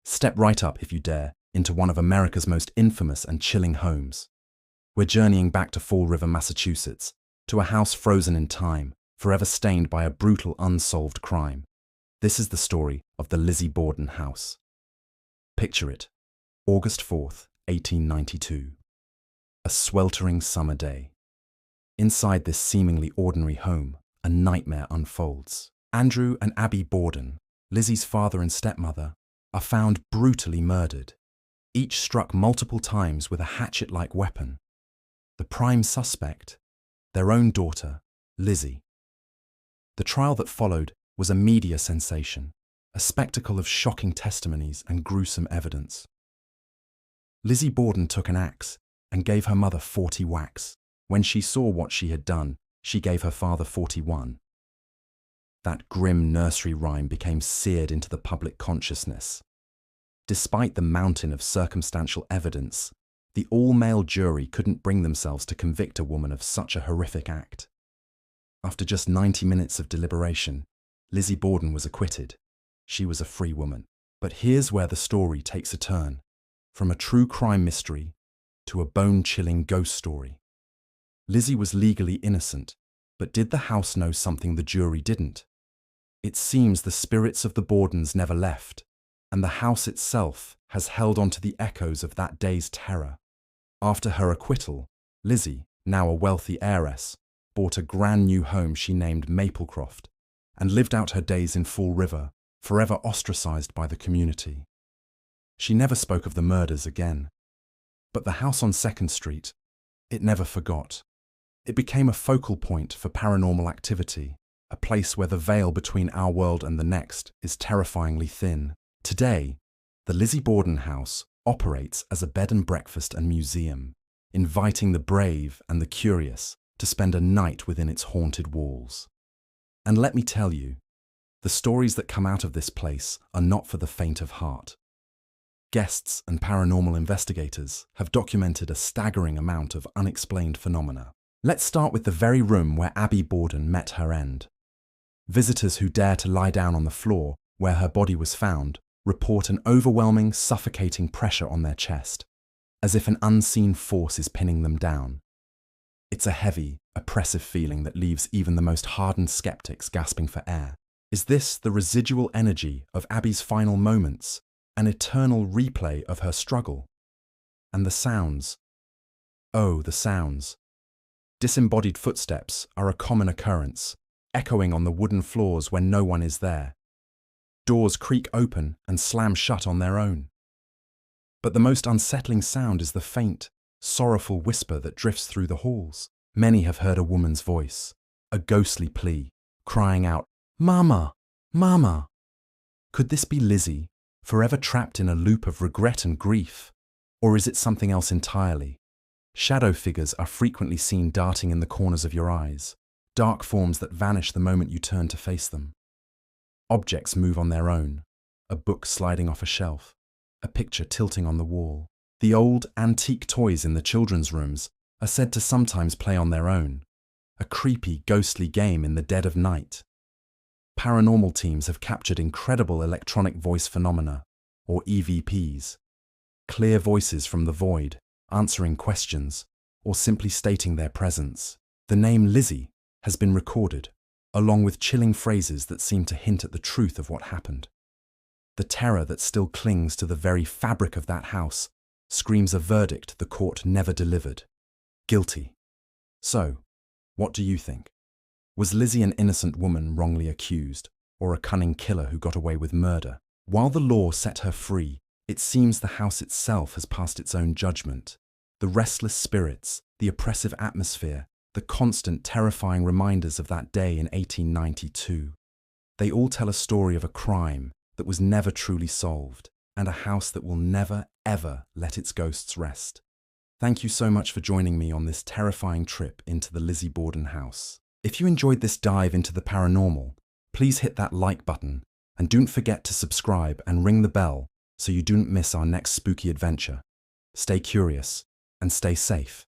Step right up, if you dare, into one of America's most infamous and chilling homes. We're journeying back to Fall River, Massachusetts, to a house frozen in time, forever stained by a brutal unsolved crime. This is the story of the Lizzie Borden house. Picture it, August 4th, 1892. A sweltering summer day. Inside this seemingly ordinary home, a nightmare unfolds. Andrew and Abby Borden, Lizzie's father and stepmother, are found brutally murdered, each struck multiple times with a hatchet-like weapon. The prime suspect, their own daughter, Lizzie. The trial that followed was a media sensation, a spectacle of shocking testimonies and gruesome evidence. Lizzie Borden took an axe and gave her mother 40 whacks. When she saw what she had done, she gave her father 41. That grim nursery rhyme became seared into the public consciousness. Despite the mountain of circumstantial evidence, the all-male jury couldn't bring themselves to convict a woman of such a horrific act. After just 90 minutes of deliberation, Lizzie Borden was acquitted. She was a free woman. But here's where the story takes a turn, from a true crime mystery to a bone-chilling ghost story. Lizzie was legally innocent, but did the house know something the jury didn't? It seems the spirits of the Bordens never left, and the house itself has held on to the echoes of that day's terror. After her acquittal, Lizzie, now a wealthy heiress, bought a brand new home she named Maplecroft and lived out her days in Fall River, forever ostracized by the community. She never spoke of the murders again. But the house on 2nd Street, it never forgot. It became a focal point for paranormal activity, a place where the veil between our world and the next is terrifyingly thin. Today, the Lizzie Borden house operates as a bed and breakfast and museum, inviting the brave and the curious to spend a night within its haunted walls. And let me tell you, the stories that come out of this place are not for the faint of heart. Guests and paranormal investigators have documented a staggering amount of unexplained phenomena. Let's start with the very room where Abby Borden met her end. Visitors who dare to lie down on the floor where her body was found report an overwhelming, suffocating pressure on their chest, as if an unseen force is pinning them down. It's a heavy, oppressive feeling that leaves even the most hardened skeptics gasping for air. Is this the residual energy of Abby's final moments, an eternal replay of her struggle? And the sounds. Oh, the sounds. Disembodied footsteps are a common occurrence, echoing on the wooden floors when no one is there. Doors creak open and slam shut on their own. But the most unsettling sound is the faint, sorrowful whisper that drifts through the halls. Many have heard a woman's voice, a ghostly plea, crying out, "Mama! Mama!" Could this be Lizzie, forever trapped in a loop of regret and grief? Or is it something else entirely? Shadow figures are frequently seen darting in the corners of your eyes, dark forms that vanish the moment you turn to face them. Objects move on their own, a book sliding off a shelf, a picture tilting on the wall. The old, antique toys in the children's rooms are said to sometimes play on their own, a creepy, ghostly game in the dead of night. Paranormal teams have captured incredible electronic voice phenomena, or EVPs, clear voices from the void, answering questions, or simply stating their presence. The name Lizzie has been recorded, along with chilling phrases that seem to hint at the truth of what happened. The terror that still clings to the very fabric of that house screams a verdict the court never delivered. Guilty. So, what do you think? Was Lizzie an innocent woman wrongly accused, or a cunning killer who got away with murder? While the law set her free, it seems the house itself has passed its own judgment. The restless spirits, the oppressive atmosphere, the constant terrifying reminders of that day in 1892. They all tell a story of a crime that was never truly solved, and a house that will never, ever let its ghosts rest. Thank you so much for joining me on this terrifying trip into the Lizzie Borden house. If you enjoyed this dive into the paranormal, please hit that like button, and don't forget to subscribe and ring the bell so you don't miss our next spooky adventure. Stay curious and stay safe.